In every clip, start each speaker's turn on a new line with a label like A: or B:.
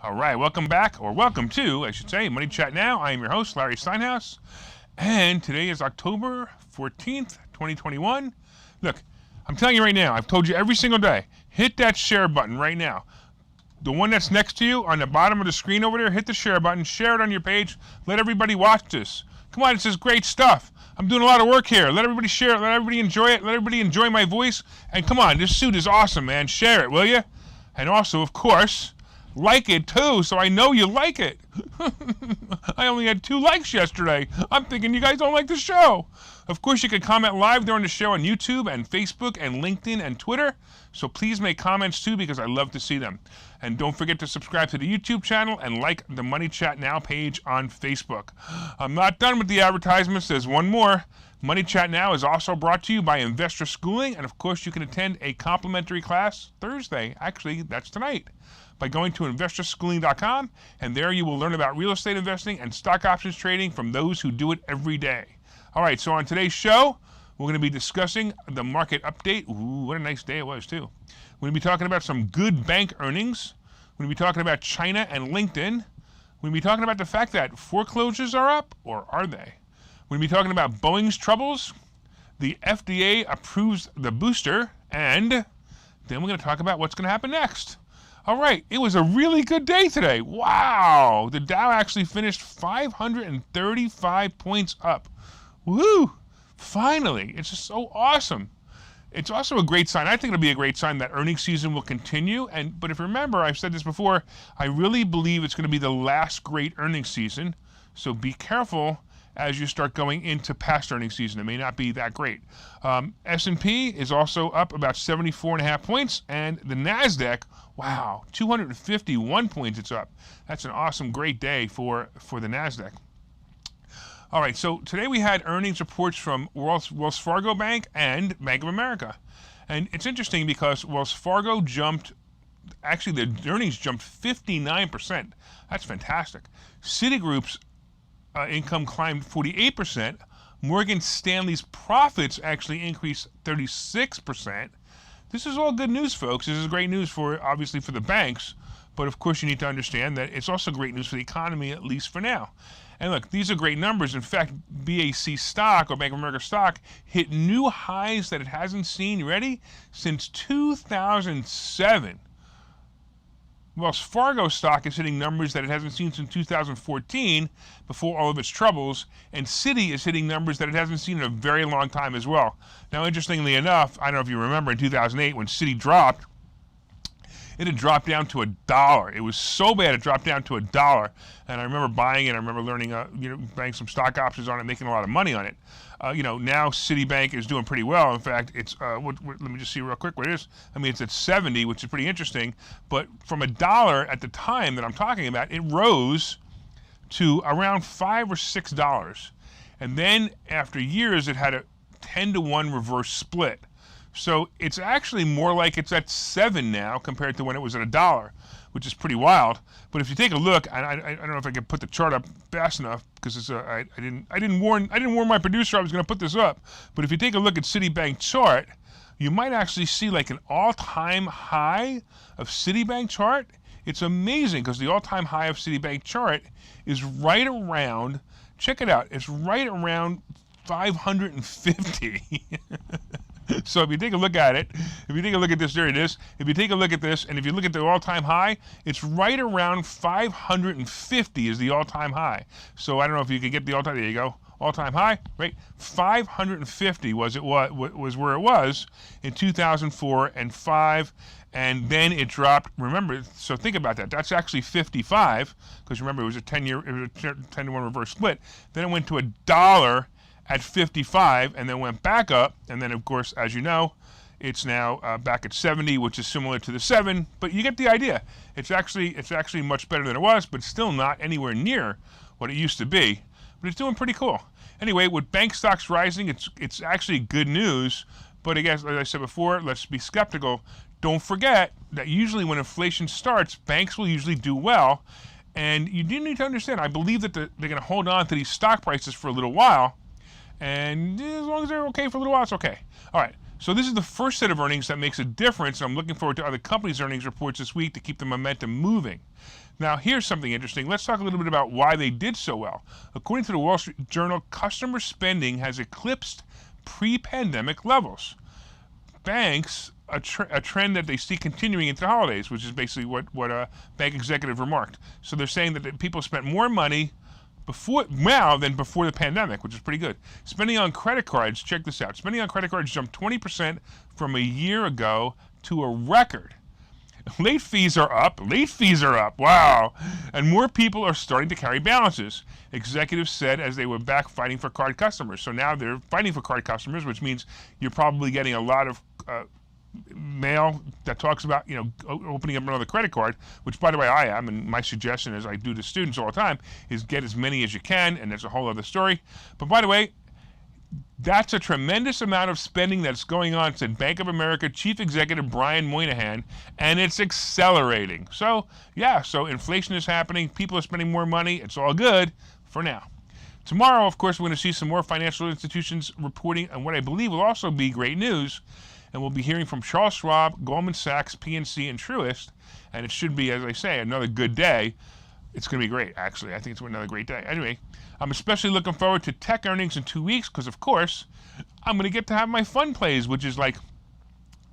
A: All right, welcome back, or welcome to, I should say, Money Chat Now. I am your host, Larry Steinhouse, and today is October 14th, 2021. Look, I'm telling you right now, I've told you every single day, hit that share button right now. The one that's next to you on the bottom of the screen over there, hit the share button, share it on your page, let everybody watch this. Come on, this is great stuff. I'm doing a lot of work here. Let everybody share it, let everybody enjoy it, let everybody enjoy my voice, and come on, this suit is awesome, man. Share it, will you? And also, of course, like it too, so I know you like it. I only had 2 likes yesterday. I'm thinking you guys don't like the show. Of course, you can comment live during the show on YouTube and Facebook and LinkedIn and Twitter. So please make comments too, because I love to see them. And don't forget to subscribe to the YouTube channel and like the Money Chat Now page on Facebook. I'm not done with the advertisements. There's one more. Money Chat Now is also brought to you by Investor Schooling. And of course, you can attend a complimentary class Thursday. Actually, that's tonight, by going to investorschooling.com, and there you will learn about real estate investing and stock options trading from those who do it every day. All right, so on today's show, we're going to be discussing the market update. Ooh, what a nice day it was, too. We're going to be talking about some good bank earnings. We're going to be talking about China and LinkedIn. We're going to be talking about the fact that foreclosures are up, or are they? We're going to be talking about Boeing's troubles. The FDA approves the booster, and then we're going to talk about what's going to happen next. All right, it was a really good day today. Wow, the Dow actually finished 535 points up. Woo! Finally, it's just so awesome. It's also a great sign. I think it'll be a great sign that earnings season will continue. But if you remember, I've said this before, I really believe it's going to be the last great earnings season. So be careful as you start going into past earnings season. It may not be that great. S&P is also up about 74.5 points, and the NASDAQ, wow, 251 points it's up. That's an awesome, great day for the NASDAQ. All right, so today we had earnings reports from Wells Fargo Bank and Bank of America. And it's interesting because Wells Fargo jumped, actually the earnings jumped 59%. That's fantastic. Citigroup's income climbed 48%. Morgan Stanley's profits actually increased 36%. This is all good news, folks. This is great news obviously for the banks, but of course you need to understand that it's also great news for the economy, at least for now. And look, these are great numbers. In fact, BAC stock, or Bank of America stock, hit new highs that it hasn't seen, you ready? Since 2007. Wells Fargo stock is hitting numbers that it hasn't seen since 2014, before all of its troubles, and Citi is hitting numbers that it hasn't seen in a very long time as well. Now, interestingly enough, I don't know if you remember in 2008 when Citi dropped, it had dropped down to $1. It was so bad it dropped down to $1, and I remember buying it. I remember learning, buying some stock options on it, making a lot of money on it. Now Citibank is doing pretty well. In fact, it's let me just see real quick what it is. I mean, it's at 70, which is pretty interesting. But from $1 at the time that I'm talking about, it rose to around $5 or $6, and then after years, it had a 10-to-1 reverse split. So it's actually more like it's at 7 now compared to when it was at $1, which is pretty wild. But if you take a look, and I don't know if I can put the chart up fast enough because it's I didn't warn my producer I was going to put this up. But if you take a look at Citibank chart, you might actually see like an all-time high of Citibank chart. It's amazing because the all-time high of Citibank chart is right around. Check it out. It's right around 550. So if you take a look at it, if you take a look at this, there it is. If you take a look at this, and if you look at the all-time high, it's right around 550 is the all-time high. So I don't know if you can get the all-time, there you go, all-time high, right? 550 was where it was in 2004 and 5, and then it dropped. Remember, so think about that. That's actually 55, because remember it was a 10-to-1 reverse split. Then it went to $1 at 55, and then went back up, and then of course, as you know, it's now back at 70, which is similar to the 7, but you get the idea. It's actually much better than it was, but still not anywhere near what it used to be. But it's doing pretty cool. Anyway, with bank stocks rising, it's actually good news. But I guess, as I said before, let's be skeptical. Don't forget that usually when inflation starts, banks will usually do well. And you do need to understand, I believe that they're going to hold on to these stock prices for a little while. And as long as they're okay for a little while, it's okay. All right. So this is the first set of earnings that makes a difference. I'm looking forward to other companies' earnings reports this week to keep the momentum moving. Now, here's something interesting. Let's talk a little bit about why they did so well. According to the Wall Street Journal, customer spending has eclipsed pre-pandemic levels. Banks, a trend that they see continuing into the holidays, which is basically what a bank executive remarked. So they're saying that people spent more money now than before the pandemic, which is pretty good. Spending on credit cards, check this out. Spending on credit cards jumped 20% from a year ago to a record. Late fees are up. Wow. And more people are starting to carry balances, executives said as they were back fighting for card customers. So now they're fighting for card customers, which means you're probably getting a lot of mail that talks about, opening up another credit card, which, by the way, I am. And my suggestion, as I do to students all the time, is get as many as you can. And that's a whole other story. But by the way, that's a tremendous amount of spending that's going on, said Bank of America Chief Executive Brian Moynihan, and it's accelerating. So, so inflation is happening. People are spending more money. It's all good for now. Tomorrow, of course, we're going to see some more financial institutions reporting on what I believe will also be great news. And we'll be hearing from Charles Schwab, Goldman Sachs, PNC, and Truist. And it should be, as I say, another good day. It's going to be great, actually. I think it's another great day. Anyway, I'm especially looking forward to tech earnings in 2 weeks because, of course, I'm going to get to have my fun plays, which is like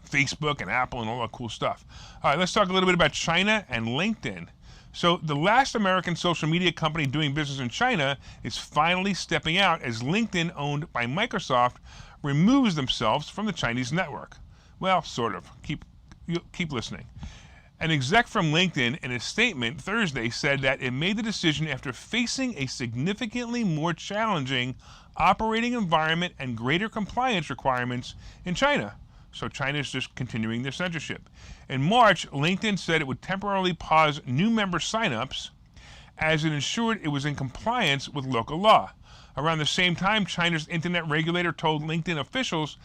A: Facebook and Apple and all that cool stuff. All right, let's talk a little bit about China and LinkedIn. So the last American social media company doing business in China is finally stepping out as LinkedIn, owned by Microsoft, removes themselves from the Chinese network. Well, sort of. Keep listening. An exec from LinkedIn in a statement Thursday said that it made the decision after facing a significantly more challenging operating environment and greater compliance requirements in China. So China is just continuing their censorship. In March, LinkedIn said it would temporarily pause new member signups as it ensured it was in compliance with local law. Around the same time, China's internet regulator told LinkedIn officials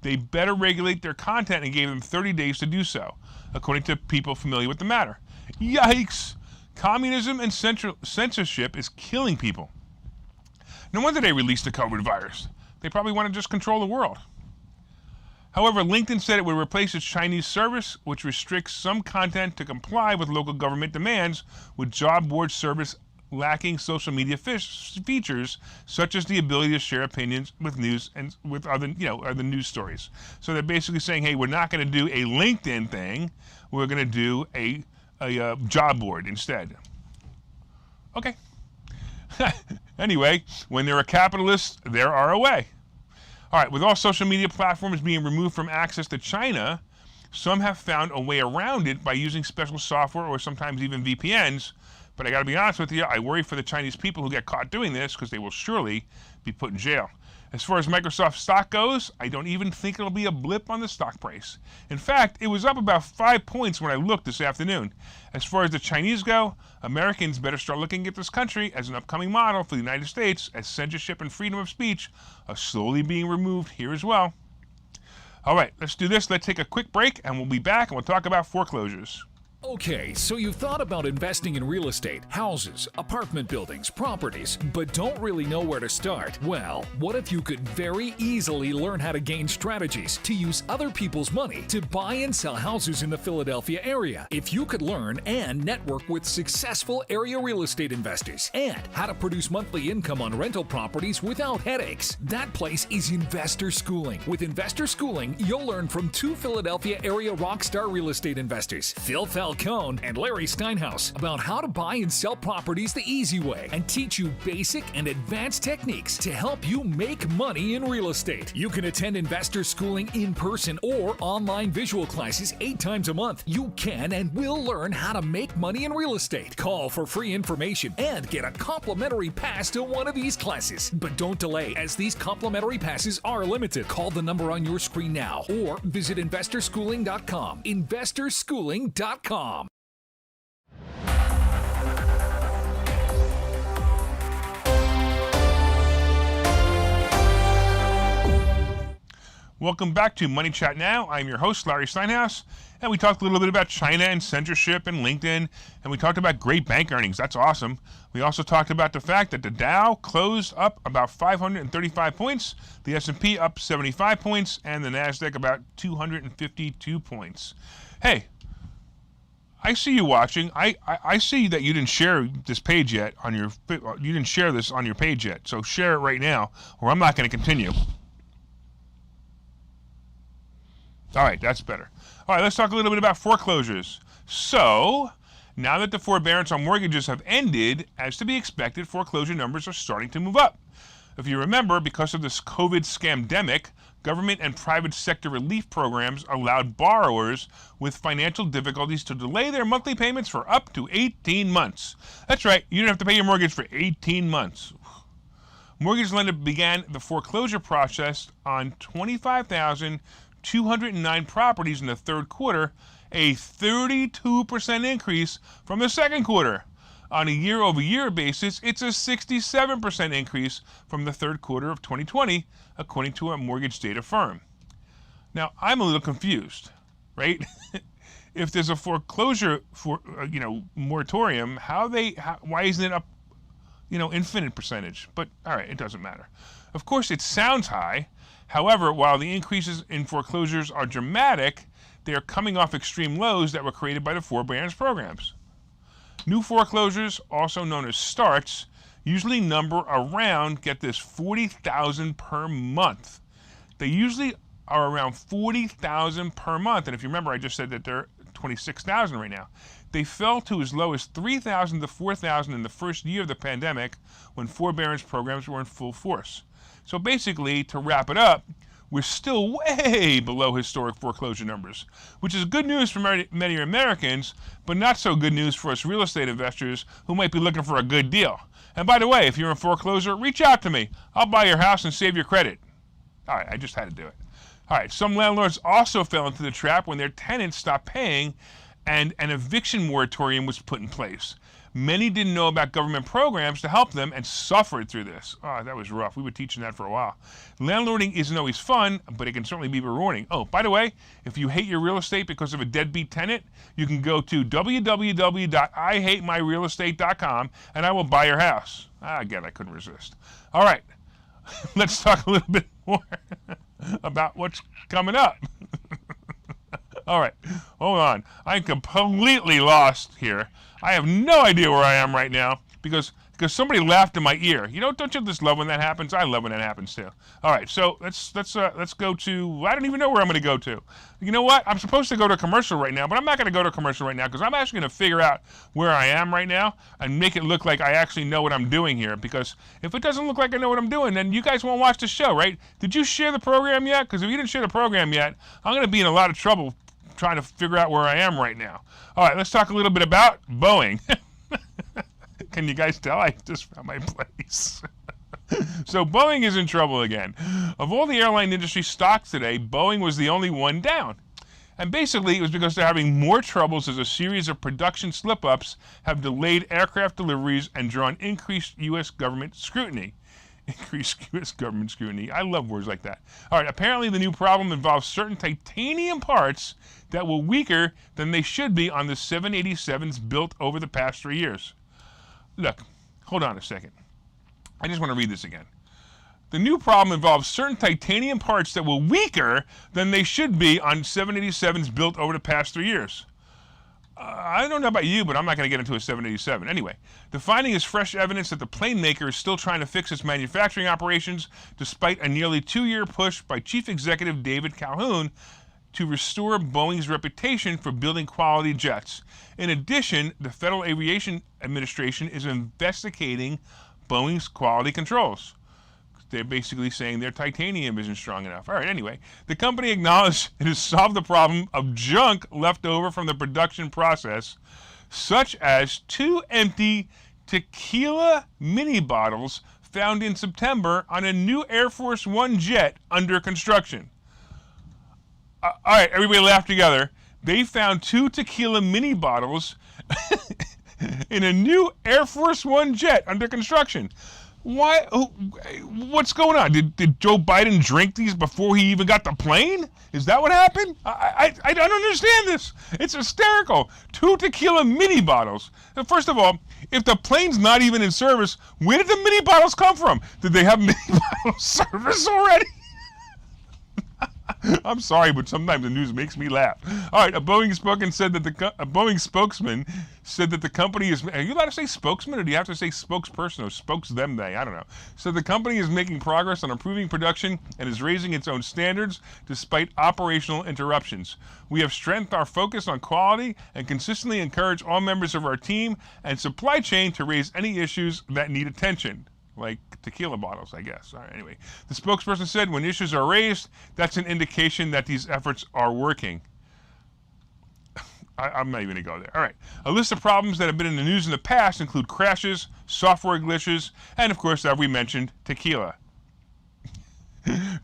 A: they better regulate their content and gave them 30 days to do so, according to people familiar with the matter. Yikes! Communism and censorship is killing people. No wonder they released the COVID virus. They probably want to just control the world. However, LinkedIn said it would replace its Chinese service, which restricts some content to comply with local government demands, with job board service lacking social media features such as the ability to share opinions with news and with other news stories. So they're basically saying, hey, we're not going to do a LinkedIn thing. We're going to do a job board instead. Okay. Anyway, when they're a capitalist, there are a way. All right, with all social media platforms being removed from access to China, some have found a way around it by using special software or sometimes even VPNs. But I got to be honest with you, I worry for the Chinese people who get caught doing this because they will surely be put in jail. As far as Microsoft stock goes, I don't even think it'll be a blip on the stock price. In fact, it was up about 5 points when I looked this afternoon. As far as the Chinese go, Americans better start looking at this country as an upcoming model for the United States, as censorship and freedom of speech are slowly being removed here as well. All right, let's do this. Let's take a quick break, and we'll be back, and we'll talk about foreclosures.
B: Okay, so you've thought about investing in real estate, houses, apartment buildings, properties, but don't really know where to start. Well, what if you could very easily learn how to gain strategies to use other people's money to buy and sell houses in the Philadelphia area? If you could learn and network with successful area real estate investors and how to produce monthly income on rental properties without headaches, that place is Investor Schooling. With Investor Schooling, you'll learn from two Philadelphia area rockstar real estate investors, Phil Falcone and Larry Steinhouse, about how to buy and sell properties the easy way and teach you basic and advanced techniques to help you make money in real estate. You can attend Investor Schooling in person or online visual classes 8 times a month. You can and will learn how to make money in real estate. Call for free information and get a complimentary pass to one of these classes. But don't delay, as these complimentary passes are limited. Call the number on your screen now or visit investorschooling.com. investorschooling.com.
A: Welcome back to Money Chat Now. I'm your host, Larry Steinhouse, and we talked a little bit about China and censorship and LinkedIn, and we talked about great bank earnings. That's awesome. We also talked about the fact that the Dow closed up about 535 points, the S&P up 75 points, and the NASDAQ about 252 points. Hey, I see you watching. I see that you didn't share this page yet you didn't share this on your page yet, so share it right now, or I'm not going to continue. All right, that's better. All right, let's talk a little bit about foreclosures. So, now that the forbearance on mortgages have ended, as to be expected, foreclosure numbers are starting to move up. If you remember, because of this COVID scamdemic, government and private sector relief programs allowed borrowers with financial difficulties to delay their monthly payments for up to 18 months. That's right, you didn't have to pay your mortgage for 18 months. Mortgage lender began the foreclosure process on 25,209 properties in the third quarter, a 32% increase from the second quarter. On a year-over-year basis, it's a 67% increase from the third quarter of 2020, according to a mortgage data firm. Now, I'm a little confused, right? If there's a foreclosure moratorium, why isn't it up, infinite percentage? But all right, it doesn't matter. Of course, it sounds high. However, while the increases in foreclosures are dramatic, they are coming off extreme lows that were created by the forbearance programs. New foreclosures, also known as starts, usually number around, get this, 40,000 per month. They usually are around 40,000 per month. And if you remember, I just said that they're 26,000 right now. They fell to as low as 3,000 to 4,000 in the first year of the pandemic when forbearance programs were in full force. So basically, to wrap it up, we're still way below historic foreclosure numbers, which is good news for many Americans, but not so good news for us real estate investors who might be looking for a good deal. And by the way, if you're in foreclosure, reach out to me. I'll buy your house and save your credit. All right, I just had to do it. All right, some landlords also fell into the trap when their tenants stopped paying and an eviction moratorium was put in place. Many didn't know about government programs to help them and suffered through this. Oh, that was rough. We were teaching that for a while. Landlording isn't always fun, but it can certainly be rewarding. Oh, by the way, if you hate your real estate because of a deadbeat tenant, you can go to www.ihatemyrealestate.com and I will buy your house. Again, I couldn't resist. All right, let's talk a little bit more about what's coming up. All right, hold on. I'm completely lost here. I have no idea where I am right now because somebody laughed in my ear. Don't you just love when that happens? I love when that happens too. All right, so let's go to. I don't even know where I'm going to go to. You know what? I'm supposed to go to a commercial right now, but I'm not going to go to a commercial right now because I'm actually going to figure out where I am right now and make it look like I actually know what I'm doing here. Because if it doesn't look like I know what I'm doing, then you guys won't watch the show, right? Did you share the program yet? Because if you didn't share the program yet, I'm going to be in a lot of trouble trying to figure out where I am right now. All right, let's talk a little bit about Boeing. Can you guys tell? I just found my place. So Boeing is in trouble again. Of all the airline industry stocks today, Boeing was the only one down. And basically, it was because they're having more troubles as a series of production slip-ups have delayed aircraft deliveries and drawn increased U.S. government scrutiny. Increased U.S. government scrutiny. I love words like that. All right, apparently the new problem involves certain titanium parts that were weaker than they should be on the 787s built over the past 3 years. Look, hold on a second. I just want to read this again. The new problem involves certain titanium parts that were weaker than they should be on 787s built over the past 3 years. I don't know about you, but I'm not going to get into a 787. Anyway, the finding is fresh evidence that the plane maker is still trying to fix its manufacturing operations despite a nearly 2-year push by Chief Executive David Calhoun to restore Boeing's reputation for building quality jets. In addition, the Federal Aviation Administration is investigating Boeing's quality controls. They're basically saying their titanium isn't strong enough. All right, anyway, the company acknowledged it has solved the problem of junk left over from the production process, such as 2 empty tequila mini bottles found in September on a new Air Force One jet under construction. All right, everybody laugh together. They found 2 tequila mini bottles in a new Air Force One jet under construction. Why? What's going on? Did Joe Biden drink these before he even got the plane? Is that what happened? I don't understand this. It's hysterical. 2 tequila mini bottles. First of all, if the plane's not even in service, where did the mini bottles come from? Did they have mini bottle service already? I'm sorry, but sometimes the news makes me laugh. All right, a Boeing spokesman said that the company is. Are you allowed to say spokesman, or do you have to say spokesperson or spokes them they? I don't know. So the company is making progress on improving production and is raising its own standards despite operational interruptions. We have strengthened our focus on quality and consistently encourage all members of our team and supply chain to raise any issues that need attention. Like tequila bottles, I guess. All right, anyway, the spokesperson said when issues are raised, that's an indication that these efforts are working. I'm not even going to go there. All right. A list of problems that have been in the news in the past include crashes, software glitches, and of course, as we mentioned, tequila.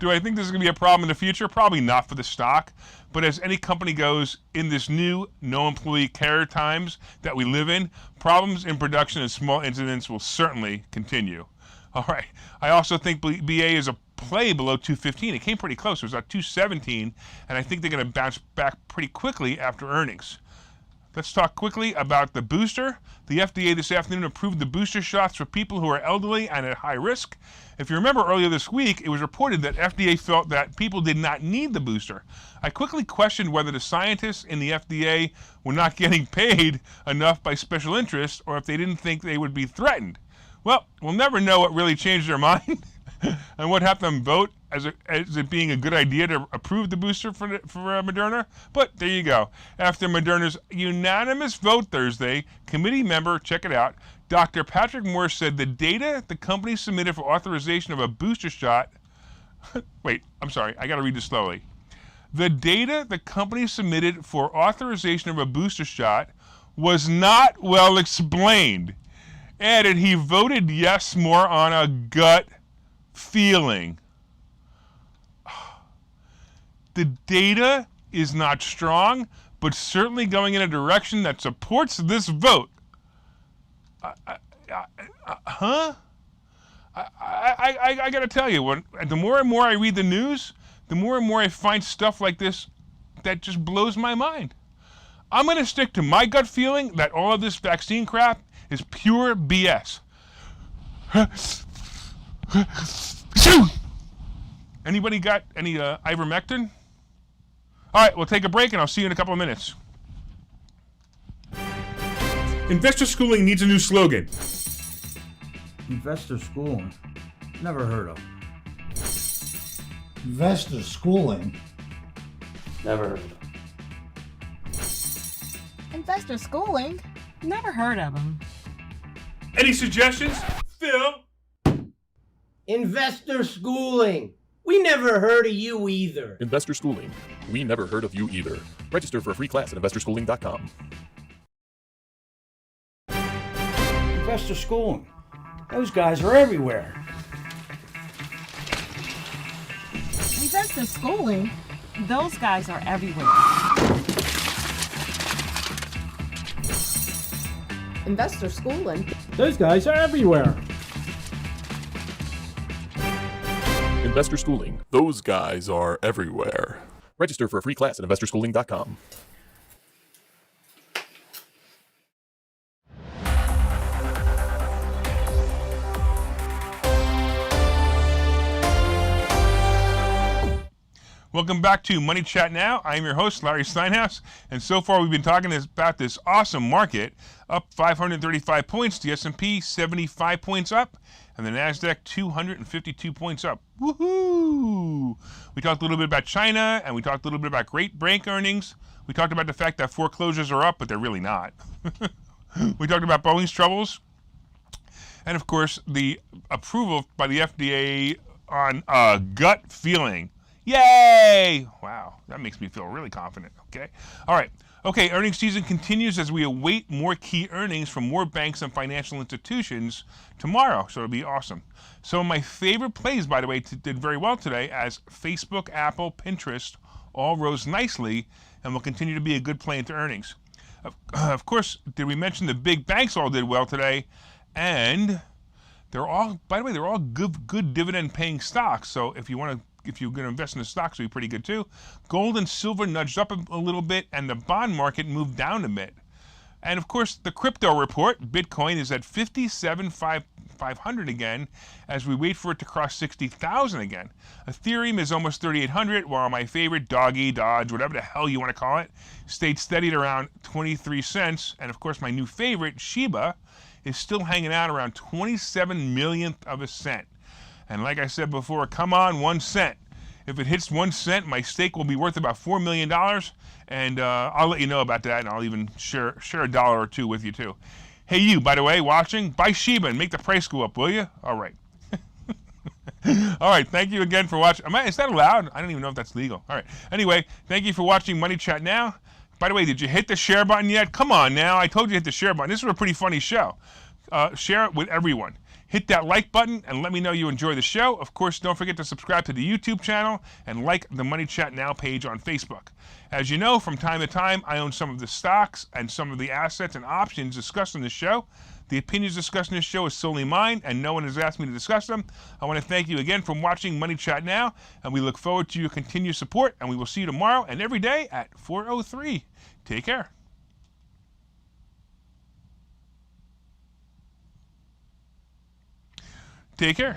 A: Do I think this is going to be a problem in the future? Probably not for the stock. But as any company goes, in this new no employee care times that we live in, problems in production and small incidents will certainly continue. All right. I also think BA is a play below 215. It came pretty close. It was at 217, and I think they're going to bounce back pretty quickly after earnings. Let's talk quickly about the booster. The FDA this afternoon approved the booster shots for people who are elderly and at high risk. If you remember earlier this week, it was reported that FDA felt that people did not need the booster. I quickly questioned whether the scientists in the FDA were not getting paid enough by special interests or if they didn't think they would be threatened. Well, we'll never know what really changed their mind and what had them vote as it being a good idea to approve the booster for Moderna. But there you go. After Moderna's unanimous vote Thursday, committee member, check it out, Dr. Patrick Moore said the data the company submitted for authorization of a booster shot. Wait, I'm sorry. I got to read this slowly. The data the company submitted for authorization of a booster shot was not well explained. Added he voted yes more on a gut feeling. The data is not strong, but certainly going in a direction that supports this vote. I got to tell you, the more and more I read the news, the more and more I find stuff like this that just blows my mind. I'm going to stick to my gut feeling that all of this vaccine crap is pure BS. Anybody got any ivermectin? All right, we'll take a break and I'll see you in a couple of minutes. Investor schooling needs a new slogan.
C: Investor schooling? Never heard of.
D: Investor schooling?
C: Never heard of.
E: Investor schooling? Never heard of them.
A: Any suggestions? Phil?
F: Investor schooling. We never heard of you either.
G: Investor Schooling. We never heard of you either. Register for a free class at investorschooling.com.
C: Investor schooling. Those guys are everywhere.
E: Investor schooling? Those guys are everywhere.
H: Investor schooling?
C: Those guys are everywhere.
G: Investor Schooling. Those guys are everywhere. Register for a free class at investorschooling.com.
A: Welcome back to Money Chat Now. I am your host, Larry Steinhouse, and so far we've been talking about this awesome market, up 535 points, the S&P 75 points up, and the NASDAQ 252 points up. Woohoo! We talked a little bit about China, and we talked a little bit about great bank earnings. We talked about the fact that foreclosures are up, but they're really not. We talked about Boeing's troubles, and of course, the approval by the FDA on a gut feeling. Yay! Wow, that makes me feel really confident, okay? All right. Okay, earnings season continues as we await more key earnings from more banks and financial institutions tomorrow, so it'll be awesome. Some of my favorite plays, by the way, did very well today as Facebook, Apple, Pinterest all rose nicely and will continue to be a good play into earnings. Of course, did we mention the big banks all did well today? And They're all, by the way, they're all good dividend-paying stocks. So if you're going to invest in the stocks, it'll be pretty good too. Gold and silver nudged up a little bit, and the bond market moved down a bit. And of course, the crypto report, Bitcoin is at 57,500 again, as we wait for it to cross 60,000 again. Ethereum is almost 3,800, while my favorite Dodge, whatever the hell you want to call it, stayed steady at around 23 cents. And of course, my new favorite, Shiba, is still hanging out around 27 millionth of a cent. And like I said before, come on, 1 cent. If it hits 1 cent, my stake will be worth about $4 million. And I'll let you know about that, and I'll even share a dollar or two with you too. Hey, you, by the way, watching, buy Shiba and make the price go up, will you? All right. All right, thank you again for watching. Is that allowed? I don't even know if that's legal. All right. Anyway, thank you for watching Money Chat Now. By the way, did you hit the share button yet? Come on now. I told you to hit the share button. This was a pretty funny show. Share it with everyone. Hit that like button and let me know you enjoy the show. Of course, don't forget to subscribe to the YouTube channel and like the Money Chat Now page on Facebook. As you know, from time to time, I own some of the stocks and some of the assets and options discussed in this show. The opinions discussed in this show is solely mine, and no one has asked me to discuss them. I want to thank you again for watching Money Chat Now, and we look forward to your continued support, and we will see you tomorrow and every day at 4:03. Take care. Take care.